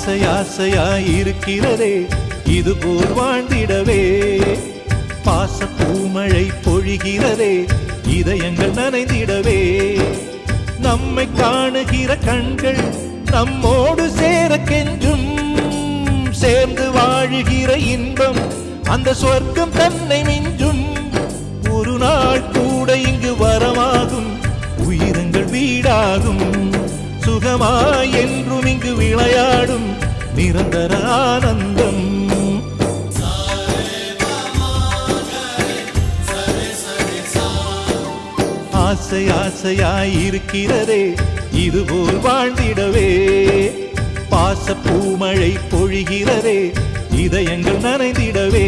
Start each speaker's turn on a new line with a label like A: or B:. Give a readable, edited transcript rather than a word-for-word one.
A: ஆசை ஆசையாயிருக்கிறதே இதுபோல் வாழ்ந்திடவே. பாச பூமழை பொழிகிறதே இதயங்கள் நனைந்திடவே. நம்மை காணுகிற கண்கள் நம்மோடு சேர கெஞ்சும். சேர்ந்து வாழுகிற இன்பம் அந்த சொர்க்கம் தன்னை மிஞ்சும். ஒரு நாள் கூட இங்கு வரமாகும், உயிரங்கள் வீடாகும். சுகமாய் என்றும் இங்கு விளையாடும் நிரந்தர ஆனந்தம். ஆசை ஆசையாயிருக்கிறதே இதுபோல் வாழ்ந்திடவே. பாச பூமழை பொழிகிறதே இதயங்கள் நனைந்திடவே.